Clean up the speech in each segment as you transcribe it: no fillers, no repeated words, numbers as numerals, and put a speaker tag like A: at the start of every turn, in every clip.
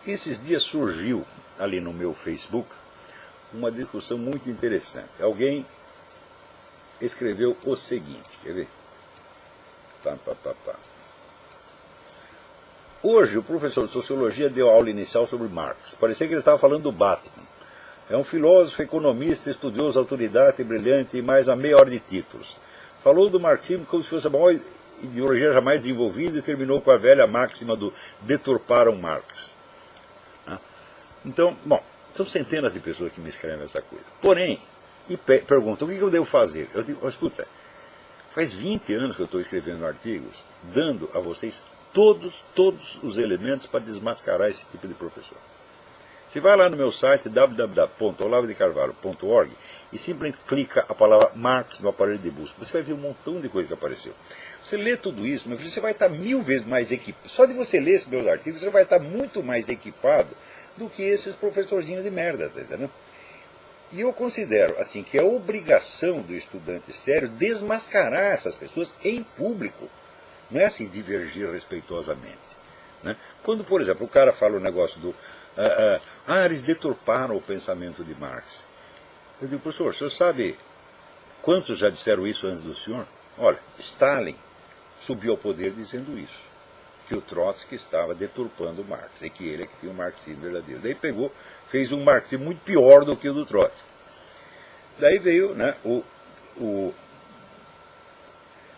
A: Esses dias surgiu ali no meu Facebook uma discussão muito interessante. Alguém escreveu o seguinte, quer ver? Hoje o professor de Sociologia deu aula inicial sobre Marx. Parecia que ele estava falando do Batman. É um filósofo, economista, estudioso, autoridade, brilhante e mais a meia hora de títulos. Falou do marxismo como se fosse a maior ideologia jamais desenvolvida e terminou com a velha máxima do deturparam Marx. Então, bom, são centenas de pessoas que me escrevem essa coisa. Porém, perguntam, o que eu devo fazer? Eu digo, escuta, faz 20 anos que eu estou escrevendo artigos, dando a vocês todos os elementos para desmascarar esse tipo de professor. Você vai lá no meu site www.olavodecarvalho.org e simplesmente clica a palavra Marx no aparelho de busca. Você vai ver um montão de coisa que apareceu. Você lê tudo isso, meu filho, você vai estar 1000 vezes mais equipado. Só de você ler esses meus artigos, você vai estar muito mais equipado do que esses professorzinhos de merda, tá entendendo? E eu considero assim que é obrigação do estudante sério desmascarar essas pessoas em público. Não é assim divergir respeitosamente. Né? Quando, por exemplo, o cara fala o negócio do eles deturparam o pensamento de Marx. Eu digo, professor, o senhor sabe quantos já disseram isso antes do senhor? Olha, Stalin subiu ao poder dizendo isso, que o Trotsky estava deturpando Marx, e que ele é que tinha um marxismo verdadeiro. Daí pegou, fez um marxismo muito pior do que o do Trotsky. Daí veio, né, o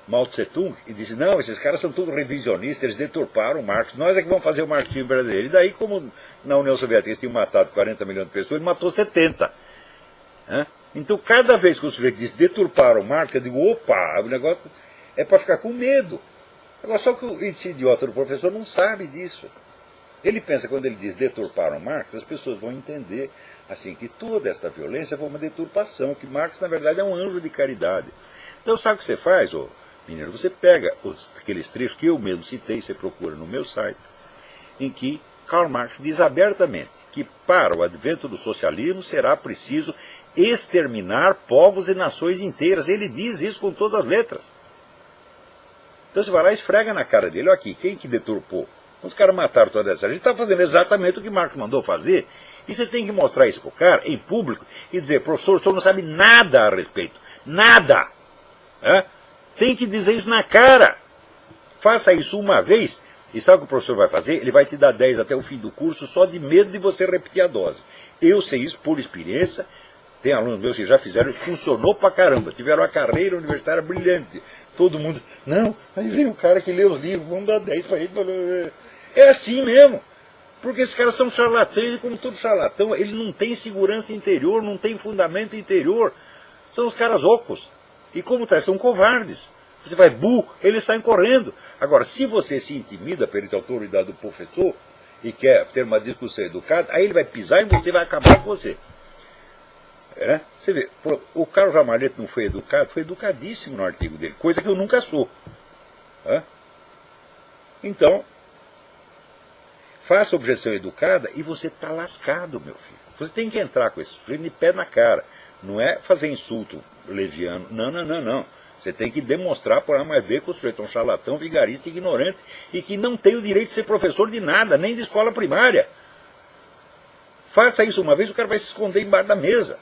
A: Mao Tse-tung e disse, não, esses caras são todos revisionistas, eles deturparam Marx, nós é que vamos fazer o marxismo verdadeiro. E daí, como na União Soviética eles tinham matado 40 milhões de pessoas, ele matou 70. Então, cada vez que o sujeito diz deturparam Marx, eu digo, opa, o negócio é para ficar com medo. Agora, só que esse idiota do professor não sabe disso. Ele pensa, quando ele diz deturparam Marx, as pessoas vão entender assim, que toda esta violência foi uma deturpação, que Marx, na verdade, é um anjo de caridade. Então, sabe o que você faz, ô menino? Você pega aqueles trechos que eu mesmo citei, você procura no meu site, em que Karl Marx diz abertamente que para o advento do socialismo será preciso exterminar povos e nações inteiras. Ele diz isso com todas as letras. Então você vai lá e esfrega na cara dele, olha aqui, quem que deturpou? Os caras mataram toda essa gente, está fazendo exatamente o que Marx mandou fazer, e você tem que mostrar isso para o cara, em público, e dizer, professor, o senhor não sabe nada a respeito, nada. Tem que dizer isso na cara. Faça isso uma vez, e sabe o que o professor vai fazer? Ele vai te dar 10 até o fim do curso, só de medo de você repetir a dose. Eu sei isso por experiência, tem alunos meus que já fizeram, funcionou pra caramba, tiveram uma carreira universitária brilhante. Todo mundo, não, aí vem o cara que lê os livros, vamos dar 10 para ele. É assim mesmo. Porque esses caras são charlatães, e como todo charlatão, ele não tem segurança interior, não tem fundamento interior. São os caras ocos. E como tá, são covardes. Você vai, eles saem correndo. Agora, se você se intimida perante a autoridade do professor e quer ter uma discussão educada, aí ele vai pisar em você e vai acabar com você. Você vê, o Carlos Ramalhete não foi educado, foi educadíssimo no artigo dele, coisa que eu nunca sou. Então, faça objeção educada e você está lascado, meu filho. Você tem que entrar com esse sujeito de pé na cara. Não é fazer insulto leviano. Não. Você tem que demonstrar por A mais B que o sujeito é um charlatão, vigarista, ignorante e que não tem o direito de ser professor de nada, nem de escola primária. Faça isso uma vez, o cara vai se esconder embaixo da mesa.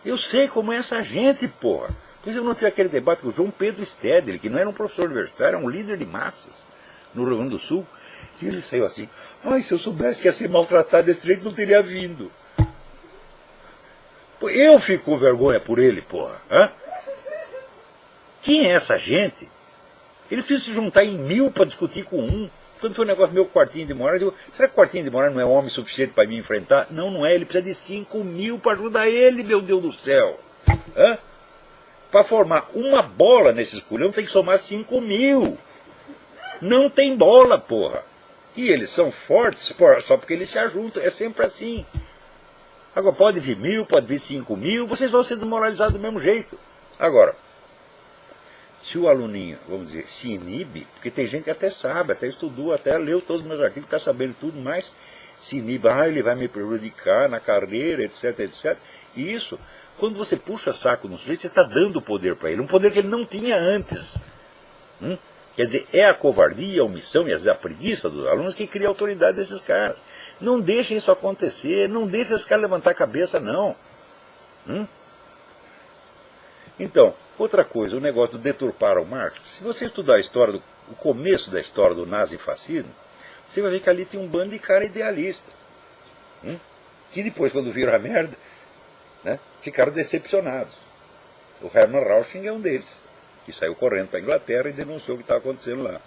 A: Eu sei como é essa gente, porra. Por isso eu não tive aquele debate com o João Pedro Stedley, que não era um professor universitário, era um líder de massas no Rio Grande do Sul. E ele saiu assim, se eu soubesse que ia ser maltratado desse jeito, não teria vindo. Eu fico com vergonha por ele, porra. Quem é essa gente? Ele precisa se juntar em 1000 para discutir com um. Quando foi um negócio meu Quartinho de Moraes, eu digo, será que Quartinho de Moraes não é homem suficiente para me enfrentar? Não é, ele precisa de 5.000 para ajudar ele, meu Deus do céu. Para formar uma bola nesse esculhão tem que somar 5.000. Não tem bola, porra. E eles são fortes só porque eles se ajuntam, é sempre assim. Agora pode vir 1000, pode vir 5.000, vocês vão ser desmoralizados do mesmo jeito. Agora, se o aluninho, vamos dizer, se inibe, porque tem gente que até sabe, até estudou, até leu todos os meus artigos, está sabendo tudo, mas se inibe, ele vai me prejudicar na carreira, etc, etc. E isso, quando você puxa saco no sujeito, você está dando poder para ele, um poder que ele não tinha antes. Quer dizer, é a covardia, a omissão e às vezes a preguiça dos alunos que cria a autoridade desses caras. Não deixem isso acontecer, não deixem esses caras levantar a cabeça, não. Então, outra coisa, o negócio do deturpar o Marx. Se você estudar a história, o começo da história do nazifascismo, você vai ver que ali tem um bando de cara idealista. Que depois, quando viram a merda, né, ficaram decepcionados. O Hermann Rauschning é um deles, que saiu correndo para a Inglaterra e denunciou o que estava acontecendo lá.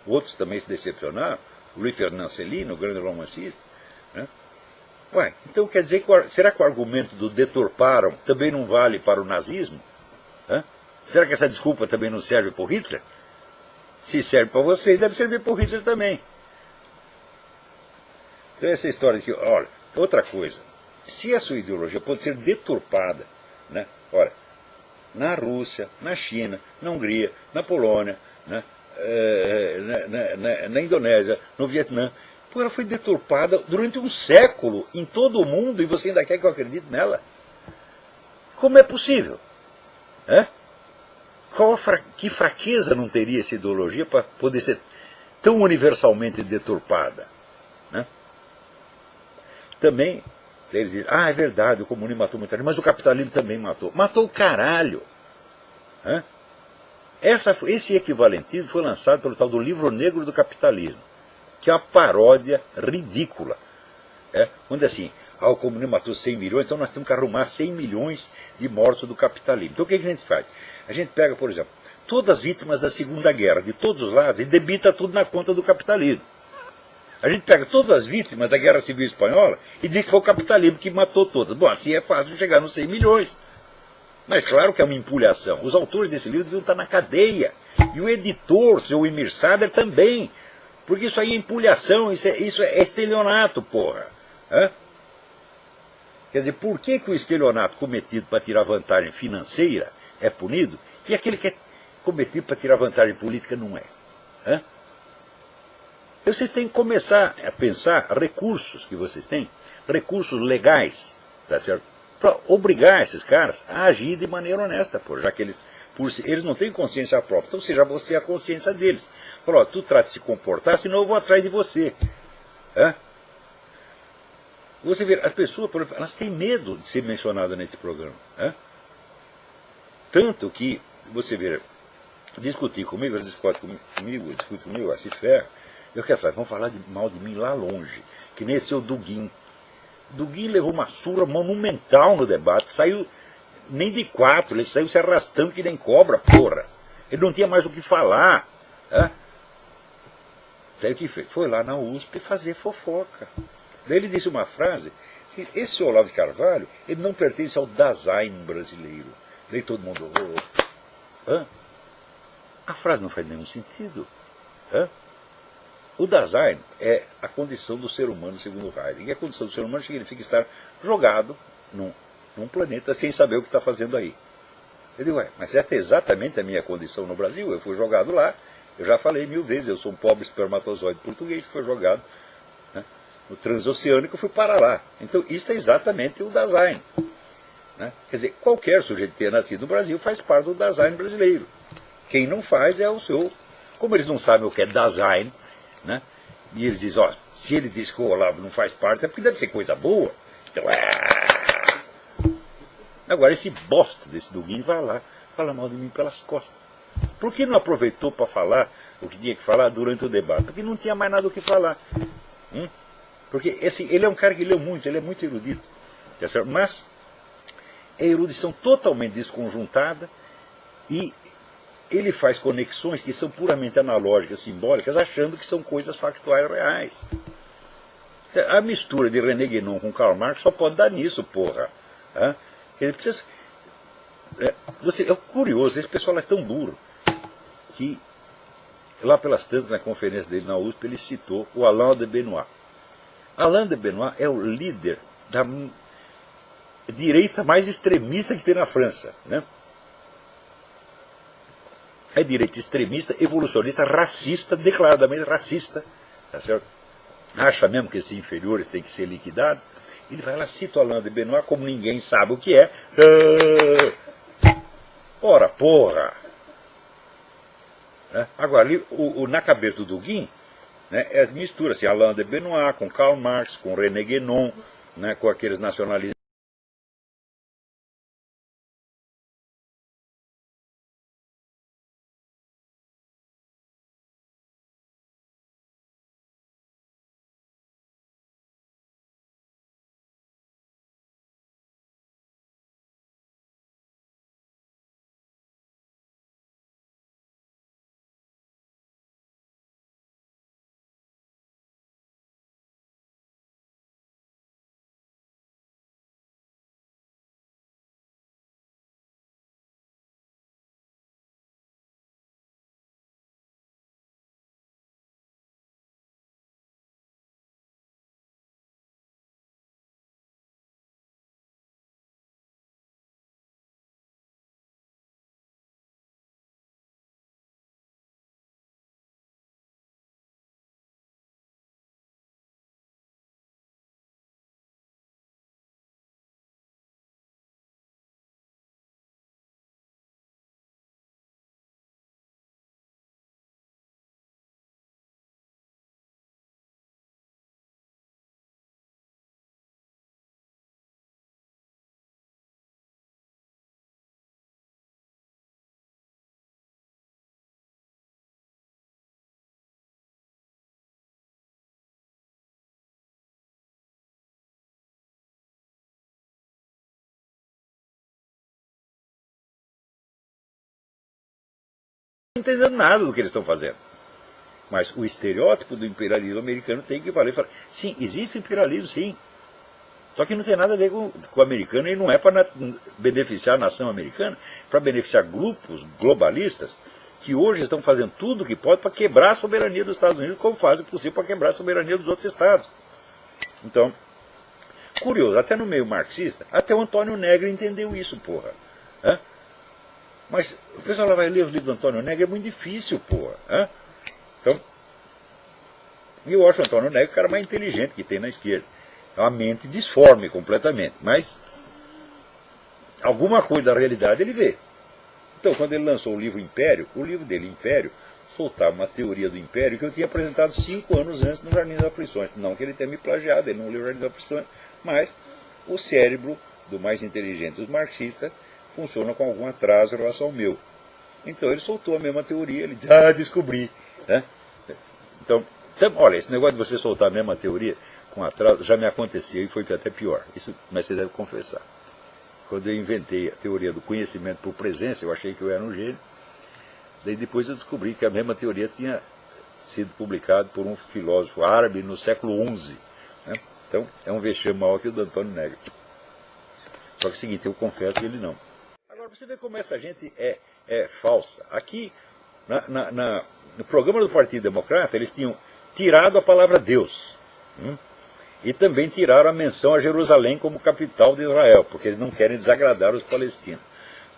A: Outros também se decepcionaram. O Louis Ferdinand Céline, o grande romancista. Né? Ué, então quer dizer, será que o argumento do deturparam também não vale para o nazismo? Será que essa desculpa também não serve para o Hitler? Se serve para vocês, deve servir para o Hitler também. Então essa história aqui, olha, outra coisa. Se a sua ideologia pode ser deturpada, né? Olha, na Rússia, na China, na Hungria, na Polônia, né? Na Indonésia, no Vietnã, ela foi deturpada durante um século em todo o mundo e você ainda quer que eu acredite nela? Como é possível? Que fraqueza não teria essa ideologia para poder ser tão universalmente deturpada? Né? Também, eles dizem, é verdade, o comunismo matou muita gente, mas o capitalismo também matou. Matou o caralho! Esse equivalentismo foi lançado pelo tal do Livro Negro do Capitalismo, que é uma paródia ridícula. Onde assim, o comunismo matou 100 milhões, então nós temos que arrumar 100 milhões de mortos do capitalismo. Então o que a gente faz? A gente pega, por exemplo, todas as vítimas da Segunda Guerra, de todos os lados, e debita tudo na conta do capitalismo. A gente pega todas as vítimas da Guerra Civil Espanhola e diz que foi o capitalismo que matou todas. Bom, assim é fácil chegar nos 100 milhões. Mas claro que é uma empulhação. Os autores desse livro deviam estar na cadeia. E o editor, o seu Emir Sader, também. Porque isso aí é empulhação, isso é estelionato, porra. Quer dizer, por que o estelionato cometido para tirar vantagem financeira é punido e aquele que é cometido para tirar vantagem política não é? Vocês têm que começar a pensar recursos que vocês têm, recursos legais, tá certo? Para obrigar esses caras a agir de maneira honesta, já que eles não têm consciência própria. Então seja você a consciência deles. Fala, tu trata de se comportar, senão eu vou atrás de você. Você vê, as pessoas, por exemplo, elas têm medo de ser mencionadas nesse programa. Tanto que, você vê, discutir comigo, eles discutem comigo, se ferra. Eu quero falar, vão falar mal de mim lá longe, que nem esse é o Dugin. Dugin levou uma surra monumental no debate, saiu nem de 4, ele saiu se arrastando que nem cobra, porra. Ele não tinha mais o que falar. Daí o que fez? Foi lá na USP fazer fofoca. Daí ele disse uma frase, esse Olavo de Carvalho, ele não pertence ao Dasein brasileiro. Daí todo mundo... A frase não faz nenhum sentido. O Dasein é a condição do ser humano, segundo Heidegger. E a condição do ser humano significa estar jogado num planeta sem saber o que está fazendo aí. Eu digo, mas esta é exatamente a minha condição no Brasil. Eu fui jogado lá, eu já falei 1000 vezes, eu sou um pobre espermatozoide português que foi jogado no transoceânico e fui para lá. Então isso é exatamente o Dasein. Quer dizer, qualquer sujeito que tenha nascido no Brasil faz parte do Dasein brasileiro. Quem não faz é o seu... Como eles não sabem o que é Dasein, e eles dizem, se ele diz que o Olavo não faz parte, é porque deve ser coisa boa. Então, Agora, esse bosta desse Dugin vai lá, fala mal de mim pelas costas. Por que não aproveitou para falar o que tinha que falar durante o debate? Porque não tinha mais nada o que falar. Porque ele é um cara que leu muito, ele é muito erudito. Mas é erudição totalmente desconjuntada e ele faz conexões que são puramente analógicas, simbólicas, achando que são coisas factuais reais. A mistura de René Guénon com Karl Marx só pode dar nisso, porra. Ele precisa... É curioso, esse pessoal é tão duro que lá pelas tantas, na conferência dele na USP, ele citou o Alain de Benoist. Alain de Benoist é o líder da direita mais extremista que tem na França, É direita extremista, evolucionista, racista, declaradamente racista, tá certo? Acha mesmo que esses inferiores têm que ser liquidados. Ele vai lá, cita o Alain de Benoist, como ninguém sabe o que é. Ora, porra! Né? Agora, na cabeça do Dugin, né, é mistura assim, Alain de Benoist, com Karl Marx, com René Guénon, né, com aqueles nacionalistas. Não entendendo nada do que eles estão fazendo. Mas o estereótipo do imperialismo americano tem que valer. Sim, existe imperialismo, sim. Só que não tem nada a ver com o americano e não é para beneficiar a nação americana, para beneficiar grupos globalistas que hoje estão fazendo tudo o que pode para quebrar a soberania dos Estados Unidos, como fazem o possível para quebrar a soberania dos outros estados. Então, curioso, até no meio marxista, até o Antônio Negri entendeu isso, porra. Hã? Mas o pessoal lá vai ler os livros do Antônio Negri, é muito difícil, porra. Hã? Então, eu acho o Antônio Negri o cara mais inteligente que tem na esquerda. É uma mente disforme completamente, mas alguma coisa da realidade ele vê. Então, quando ele lançou o livro Império, o livro dele, Império, soltava uma teoria do Império que eu tinha apresentado 5 anos antes no Jardim das Aflições. Não que ele tenha me plagiado, ele não leu o Jardim das Aflições, mas o cérebro do mais inteligente dos marxistas funciona com algum atraso em relação ao meu. Então ele soltou a mesma teoria, ele disse, descobri. Né? Então, olha, esse negócio de você soltar a mesma teoria com atraso já me aconteceu e foi até pior. Isso, mas você deve confessar. Quando eu inventei a teoria do conhecimento por presença, eu achei que eu era um gênio. Daí depois eu descobri que a mesma teoria tinha sido publicada por um filósofo árabe no século XI. Né? Então, é um vexame maior que o do Antônio Negri. Só que é o seguinte, eu confesso que ele não. Agora, você vê como essa gente é falsa. Aqui, no programa do Partido Democrata, eles tinham tirado a palavra Deus. E também tiraram a menção a Jerusalém como capital de Israel, porque eles não querem desagradar os palestinos.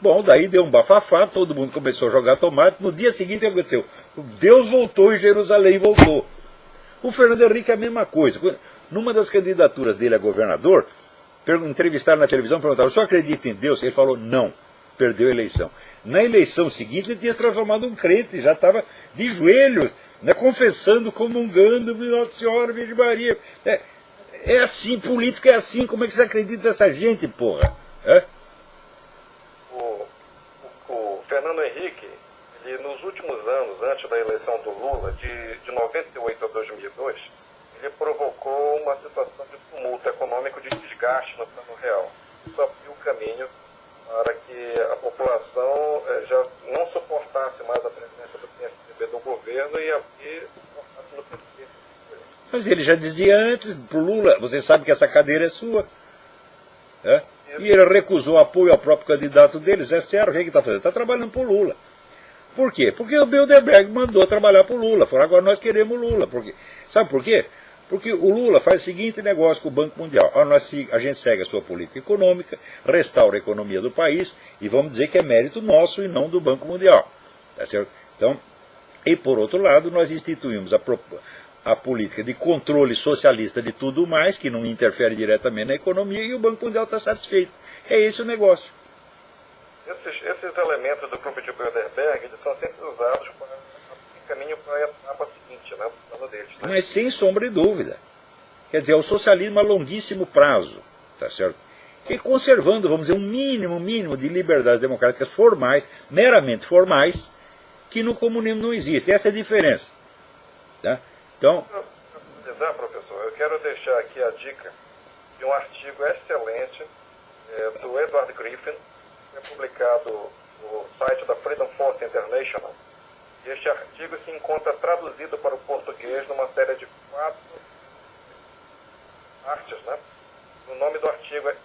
A: Bom, daí deu um bafafá, todo mundo começou a jogar tomate, no dia seguinte o que aconteceu? Deus voltou e Jerusalém voltou. O Fernando Henrique é a mesma coisa. Numa das candidaturas dele a governador, entrevistaram na televisão, perguntaram, o senhor acredita em Deus? Ele falou, não, perdeu a eleição. Na eleição seguinte ele tinha se transformado em um crente, já estava de joelhos, né, confessando, comungando, Nossa Senhora, Virgem Maria. É assim, político é assim, como é que você acredita nessa gente, porra?
B: O Fernando Henrique, ele, nos últimos anos, antes da eleição do Lula, de 98 a 2002, ele provocou uma situação de tumulto econômico, de desgaste no plano real. Isso abriu o caminho para que a população já não suportasse mais a presença do PSDB do governo e suportasse no PT.
A: Mas ele já dizia antes pro Lula, você sabe que essa cadeira é sua. E ele recusou apoio ao próprio candidato deles, é sério, o que ele está fazendo? Está trabalhando pro Lula. Por quê? Porque o Bilderberg mandou trabalhar pro Lula. Falou, agora nós queremos o Lula. Sabe por quê? Porque o Lula faz o seguinte negócio com o Banco Mundial. A gente segue a sua política econômica, restaura a economia do país e vamos dizer que é mérito nosso e não do Banco Mundial. Tá certo? Então, e por outro lado, nós instituímos a política de controle socialista de tudo mais, que não interfere diretamente na economia, e o Banco Mundial está satisfeito. É esse o negócio.
B: Esses elementos do grupo de Bilderberg eles são sempre usados para caminho para a etapa seguinte, né, do plano deles. Né?
A: Mas sem sombra de dúvida. Quer dizer, o socialismo a longuíssimo prazo, tá certo? E conservando, vamos dizer, um mínimo de liberdades democráticas formais, meramente formais, que no comunismo não existe. Essa é a diferença. Tá? Então,
B: professor, eu quero deixar aqui a dica de um artigo excelente do Edward Griffin, que é publicado no site da Freedom Force International. E este artigo se encontra traduzido para o português numa série de 4 artes, né? O nome do artigo é O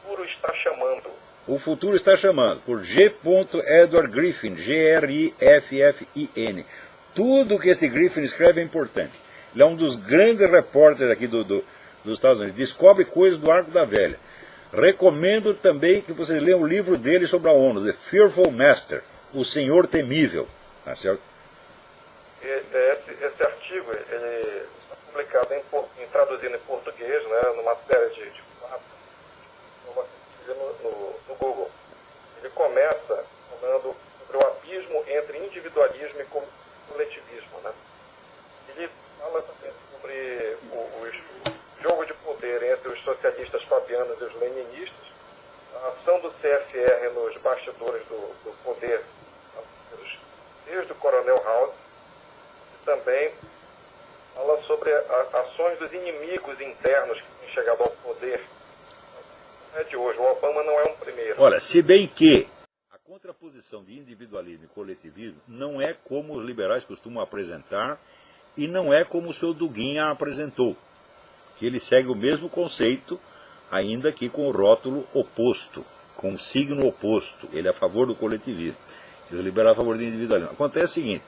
B: Futuro Está Chamando.
A: O Futuro Está Chamando, por G. Edward Griffin, Griffin. Tudo que este Griffin escreve é importante. Ele é um dos grandes repórteres aqui dos Estados Unidos. Descobre coisas do Arco da Velha. Recomendo também que vocês leiam o livro dele sobre a ONU, The Fearful Master, O Senhor Temível. Tá certo?
B: Esse artigo ele está publicado traduzido em português, né, numa série de 4 no Google. Ele começa falando sobre o abismo entre individualismo e coletivismo. Né? Ele fala também sobre o jogo de poder entre os socialistas fabianos e os leninistas, a ação do CFR nos bastidores do poder, desde o Coronel House, e também fala sobre ações dos inimigos internos que têm chegado ao poder. Não é de hoje, o Obama não é um primeiro.
A: Olha, se bem que a contraposição de individualismo e coletivismo não é como os liberais costumam apresentar e não é como o seu Duguin a apresentou, que ele segue o mesmo conceito, ainda que com o rótulo oposto, com o signo oposto. Ele é a favor do coletivismo, e os liberais a favor do individualismo. Acontece o seguinte: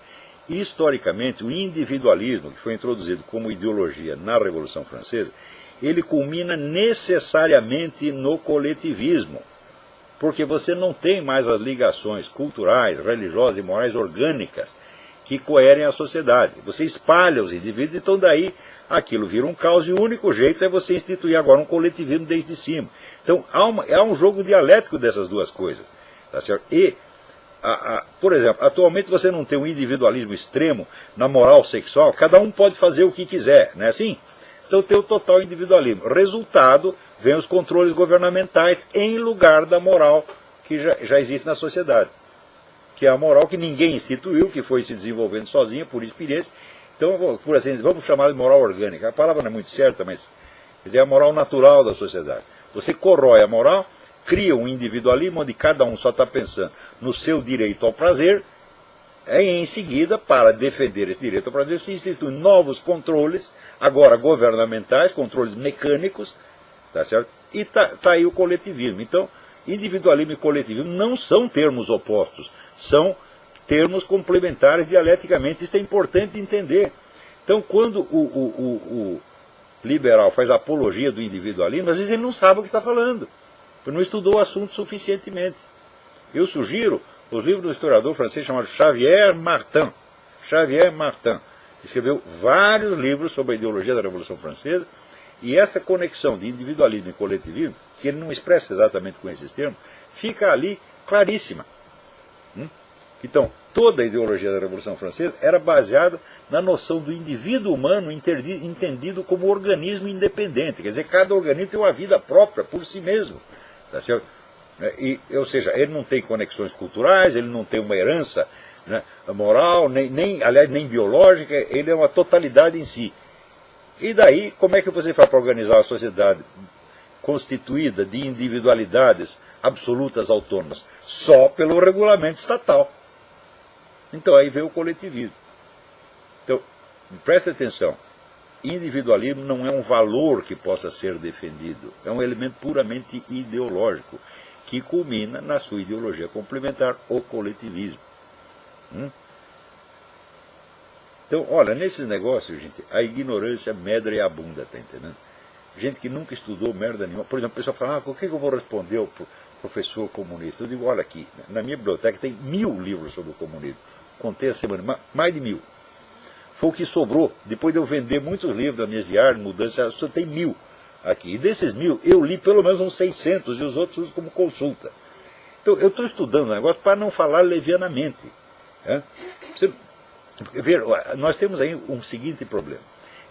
A: historicamente, o individualismo, que foi introduzido como ideologia na Revolução Francesa, ele culmina necessariamente no coletivismo, porque você não tem mais as ligações culturais, religiosas e morais orgânicas que coerem a sociedade. Você espalha os indivíduos, então daí aquilo vira um caos, e o único jeito é você instituir agora um coletivismo desde cima. Então há um jogo dialético dessas duas coisas. Tá certo? E por exemplo, atualmente você não tem um individualismo extremo na moral sexual, cada um pode fazer o que quiser, não é assim? Então tem o total individualismo. Resultado, vem os controles governamentais em lugar da moral que já existe na sociedade. Que é a moral que ninguém instituiu, que foi se desenvolvendo sozinha, por experiência. Então, por assim dizer, vamos chamar de moral orgânica. A palavra não é muito certa, mas quer dizer, é a moral natural da sociedade. Você corrói a moral, cria um individualismo onde cada um só está pensando no seu direito ao prazer, e em seguida, para defender esse direito ao prazer, se instituem novos controles, agora governamentais, controles mecânicos, tá certo? E tá aí o coletivismo. Então, individualismo e coletivismo não são termos opostos, são termos complementares dialeticamente. Isso é importante entender. Então, quando o liberal faz apologia do individualismo, às vezes ele não sabe o que está falando, porque não estudou o assunto suficientemente. Eu sugiro os livros do historiador francês chamado Xavier Martin. Xavier Martin escreveu vários livros sobre a ideologia da Revolução Francesa, e essa conexão de individualismo e coletivismo, que ele não expressa exatamente com esses termos, fica ali claríssima. Então, toda a ideologia da Revolução Francesa era baseada na noção do indivíduo humano entendido como organismo independente. Quer dizer, cada organismo tem uma vida própria por si mesmo. Tá certo? Ou seja, ele não tem conexões culturais, ele não tem uma herança, né, moral, aliás, nem biológica, ele é uma totalidade em si. E daí, como é que você faz para organizar uma sociedade constituída de individualidades absolutas autônomas? Só pelo regulamento estatal. Então aí vem o coletivismo. Então, preste atenção, individualismo não é um valor que possa ser defendido, é um elemento puramente ideológico, que culmina na sua ideologia complementar, o coletivismo. Então, olha, nesses negócios, gente, a ignorância medra e abunda, tá entendendo? Gente que nunca estudou merda nenhuma. Por exemplo, a pessoa fala, o que eu vou responder ao professor comunista? Eu digo, olha aqui, na minha biblioteca tem 1000 livros sobre o comunismo. Contei a semana, mais de 1000. Foi o que sobrou. Depois de eu vender muitos livros das minhas viagens, mudanças, só tem 1000 aqui. E desses 1000, eu li pelo menos uns 600 e os outros uso como consulta. Então, eu estou estudando o negócio para não falar levianamente. Nós temos aí um seguinte problema.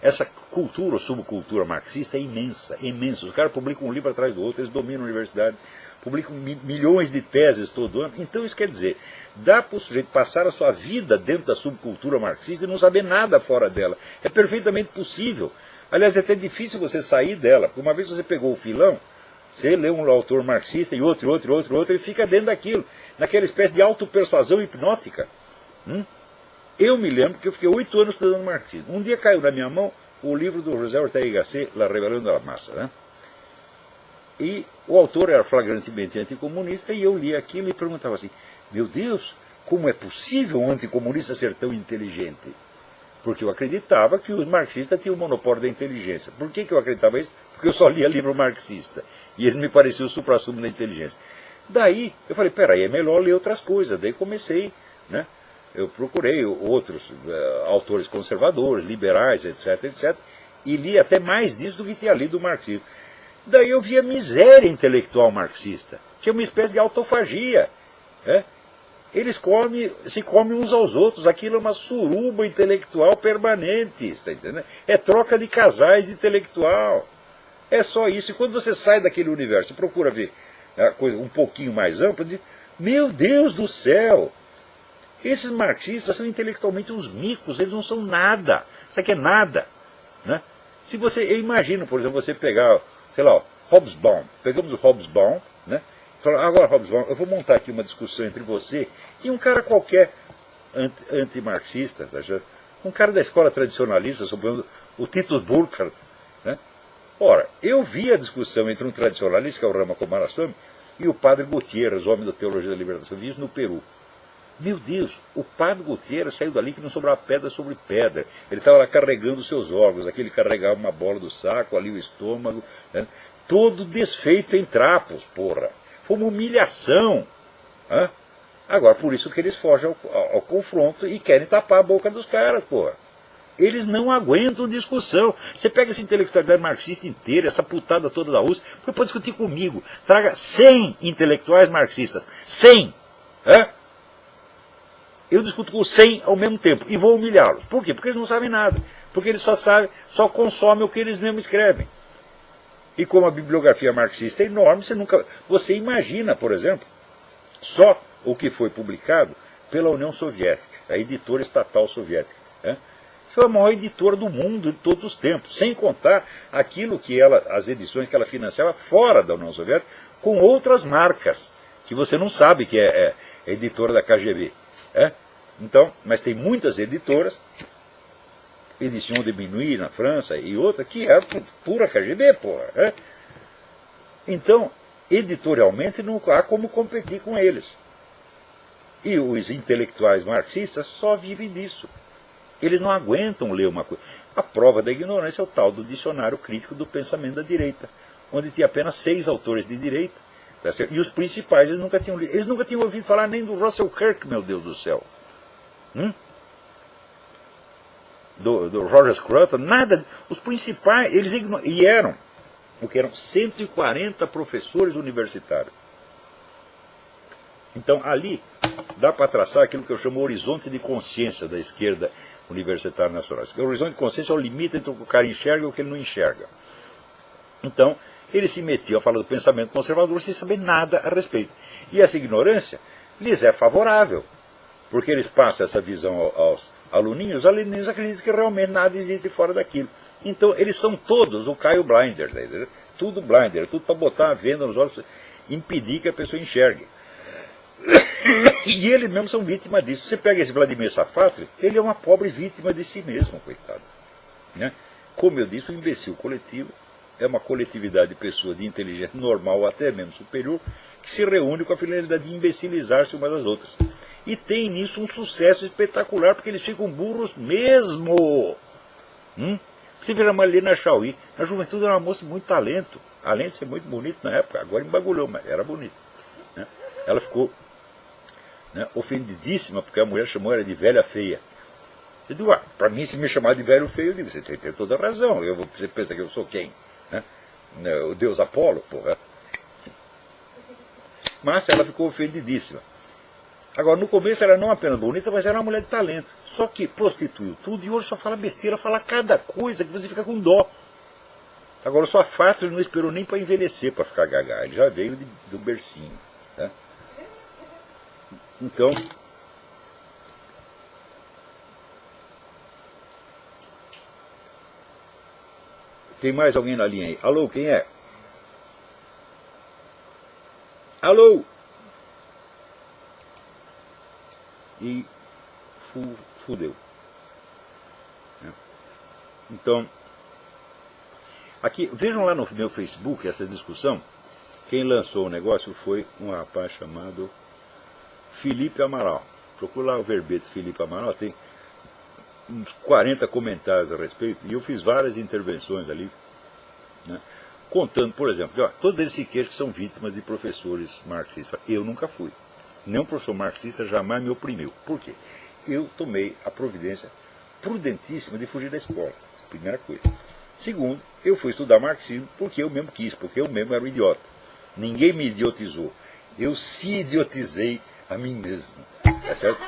A: Essa cultura ou subcultura marxista é imensa, imensa. Os caras publicam um livro atrás do outro, eles dominam a universidade, publicam milhões de teses todo ano. Então isso quer dizer, dá para o sujeito passar a sua vida dentro da subcultura marxista e não saber nada fora dela. É perfeitamente possível. Aliás, é até difícil você sair dela, porque uma vez você pegou o filão, você lê um autor marxista e outro, e fica dentro daquilo, naquela espécie de autopersuasão hipnótica. Eu me lembro que eu fiquei 8 anos estudando marxismo. Um dia caiu na minha mão o livro do José Ortega y Gasset, La Rebelión de la Masa, né? E o autor era flagrantemente anticomunista, e eu li aquilo e perguntava assim, meu Deus, como é possível um anticomunista ser tão inteligente? Porque eu acreditava que os marxistas tinham o monopólio da inteligência. Por que eu acreditava isso? Porque eu só lia livro marxista. E eles me pareciam o suprassumo da inteligência. Daí, eu falei, peraí, é melhor ler outras coisas. Daí comecei, né? Eu procurei outros autores conservadores, liberais, etc, e li até mais disso do que tinha lido o marxismo. Daí eu vi a miséria intelectual marxista, que é uma espécie de autofagia. Eles se comem uns aos outros, aquilo é uma suruba intelectual permanente, está entendendo? É troca de casais de intelectual. É só isso. E quando você sai daquele universo e procura ver a coisa um pouquinho mais ampla, diz, meu Deus do céu! Esses marxistas são intelectualmente uns micos, eles não são nada. Isso aqui é nada. Né? Se você, eu imagino, por exemplo, você pegar, sei lá, Hobsbawm. Pegamos o Hobsbawm, né? Falamos, agora, Hobsbawm, eu vou montar aqui uma discussão entre você e um cara qualquer anti-marxista, um cara da escola tradicionalista, sobre o Titus Burckhardt. Né? Ora, eu vi a discussão entre um tradicionalista, que é o Rama Coomaraswamy, e o padre Gutierrez, homem da Teologia da Libertação. Eu vi isso no Peru. Meu Deus, o padre Gutierrez saiu dali que não sobrava pedra sobre pedra. Ele estava lá carregando os seus órgãos. Aqui ele carregava uma bola do saco, ali o estômago. Né? Todo desfeito em trapos, porra. Foi uma humilhação. Agora, por isso que eles fogem ao confronto e querem tapar a boca dos caras, porra. Eles não aguentam discussão. Você pega essa intelectualidade marxista inteira, essa putada toda da USP, pode discutir comigo. Traga 100 intelectuais marxistas. 100! Eu discuto com 100 ao mesmo tempo e vou humilhá-los. Por quê? Porque eles não sabem nada. Porque eles só consomem o que eles mesmos escrevem. E como a bibliografia marxista é enorme, você imagina, por exemplo, só o que foi publicado pela União Soviética, a editora estatal soviética. Foi a maior editora do mundo de todos os tempos, sem contar aquilo que as edições que ela financiava fora da União Soviética, com outras marcas, que você não sabe que é editora da KGB. Então, mas tem muitas editoras, Edition de Minuit na França e outra, que é pura KGB, porra. Então, editorialmente não há como competir com eles. E os intelectuais marxistas só vivem disso. Eles não aguentam ler uma coisa. A prova da ignorância é o tal do dicionário crítico do pensamento da direita, onde tinha apenas 6 autores de direita. Tá certo? E os principais eles nunca tinham lido. Eles nunca tinham ouvido falar nem do Russell Kirk, meu Deus do céu. Do Roger Scruton, nada. Os principais, eles e eram 140 professores universitários. Então ali dá para traçar aquilo que eu chamo horizonte de consciência da esquerda universitária nacional. O horizonte de consciência é o limite entre o que o cara enxerga e o que ele não enxerga. Então, eles se metiam a falar do pensamento conservador sem saber nada a respeito. E essa ignorância lhes é favorável, porque eles passam essa visão aos aluninhos, os aluninhos acreditam que realmente nada existe fora daquilo. Então, eles são todos o Caio Blinder, né? Tudo blinder, tudo para botar a venda nos olhos, impedir que a pessoa enxergue. E eles mesmos são vítimas disso. Você pega esse Vladimir Safatli, ele é uma pobre vítima de si mesmo, coitado. Né? Como eu disse, o imbecil coletivo é uma coletividade de pessoas de inteligência normal, ou até mesmo superior, que se reúne com a finalidade de imbecilizar-se umas das outras. E tem nisso um sucesso espetacular, porque eles ficam burros mesmo. Você vê a Marlene Chauí, na juventude era uma moça de muito talento, além de ser muito bonita na época, agora embagulhou, mas era bonita. Né? Ela ficou ofendidíssima, porque a mulher chamou ela de velha feia. Eu digo, para mim, se me chamar de velho feio, eu digo, você tem toda a razão, você pensa que eu sou quem? Né? O deus Apolo, porra. Mas ela ficou ofendidíssima. Agora, no começo ela não apenas bonita, mas era uma mulher de talento. Só que prostituiu tudo e hoje só fala besteira, fala cada coisa que você fica com dó. Agora, o Safatra ele não esperou nem para envelhecer para ficar gaga, ele já veio do bercinho. Tá? Então, tem mais alguém na linha aí? Alô, quem é? Alô? E fudeu. Então, aqui, vejam lá no meu Facebook essa discussão. Quem lançou o negócio foi um rapaz chamado Felipe Amaral. Procura lá o verbete Felipe Amaral, tem uns 40 comentários a respeito, e eu fiz várias intervenções ali, né, contando, por exemplo, que, ó, todos esses queixos são vítimas de professores marxistas. Eu nunca fui. Nenhum professor marxista jamais me oprimiu. Por quê? Eu tomei a providência prudentíssima de fugir da escola, primeira coisa. Segundo, eu fui estudar marxismo porque eu mesmo quis, porque eu mesmo era um idiota. Ninguém me idiotizou. Eu se idiotizei a mim mesmo. Tá certo?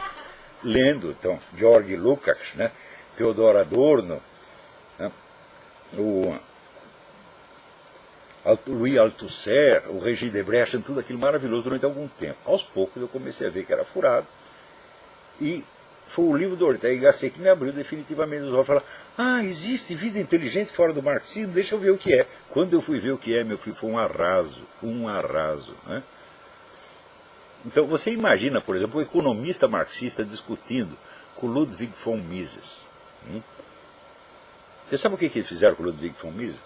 A: Lendo, então, Georg Lukács, né, Theodor Adorno, né, o Louis Althusser, o Regis Debrecht, tudo aquilo maravilhoso durante algum tempo. Aos poucos eu comecei a ver que era furado, e foi o livro do Ortega y Gasset que me abriu definitivamente os olhos. Falar, existe vida inteligente fora do marxismo, deixa eu ver o que é. Quando eu fui ver o que é, meu filho, foi um arraso, né? Então você imagina, por exemplo, um economista marxista discutindo com Ludwig von Mises. Você sabe o que eles fizeram com Ludwig von Mises?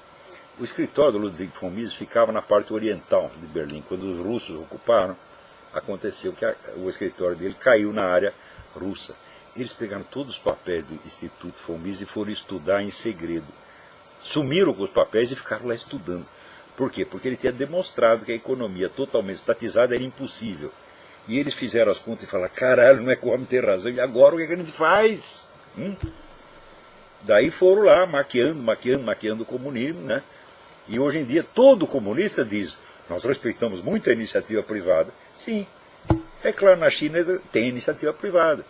A: O escritório do Ludwig von Mises ficava na parte oriental de Berlim. Quando os russos ocuparam, aconteceu que o escritório dele caiu na área russa. Eles pegaram todos os papéis do Instituto von Mises e foram estudar em segredo. Sumiram com os papéis e ficaram lá estudando. Por quê? Porque ele tinha demonstrado que a economia totalmente estatizada era impossível. E eles fizeram as contas e falaram, caralho, não é que o homem tem razão, e agora o que a gente faz? Daí foram lá, maquiando o comunismo, né? E hoje em dia todo comunista diz, nós respeitamos muito a iniciativa privada. Sim, é claro, na China tem iniciativa privada.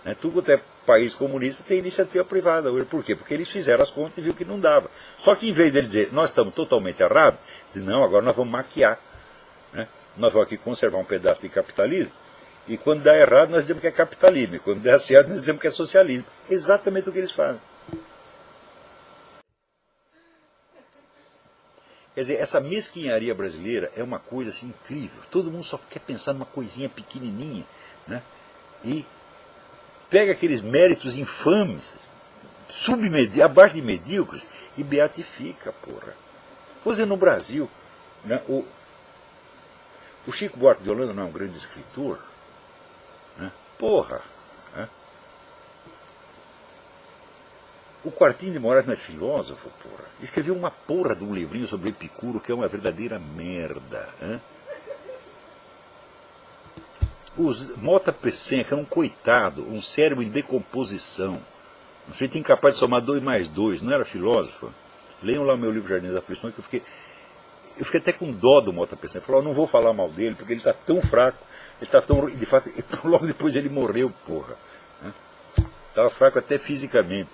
A: Né? Tudo quanto é país comunista tem iniciativa privada. Por quê? Porque eles fizeram as contas e viram que não dava. Só que em vez de dizer, nós estamos totalmente errados, dizem, não, agora nós vamos maquiar. Né? Nós vamos aqui conservar um pedaço de capitalismo, e quando dá errado nós dizemos que é capitalismo, e quando der certo nós dizemos que é socialismo. É exatamente o que eles fazem. Quer dizer, essa mesquinharia brasileira é uma coisa assim, incrível. Todo mundo só quer pensar numa coisinha pequenininha, né? E pega aqueles méritos infames, abaixo de medíocres, e beatifica, porra. Pois é, no Brasil, né, o Chico Buarque de Holanda não é um grande escritor? Né? Porra! Né? O Quartinho de Moraes não é filósofo, porra. Escreveu uma porra de um livrinho sobre Epicuro que é uma verdadeira merda. Hein? O Mota Peçanha, que é um coitado, um cérebro em decomposição. Um jeito incapaz de somar 2 mais 2, não era filósofo? Leiam lá o meu livro Jardim das Aflições, que eu fiquei até com dó do Mota Peçanha. Eu falei, não vou falar mal dele, porque ele está tão fraco, ele está tão... De fato, logo depois ele morreu, porra. Estava fraco até fisicamente.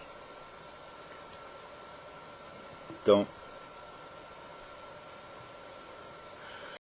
A: Então,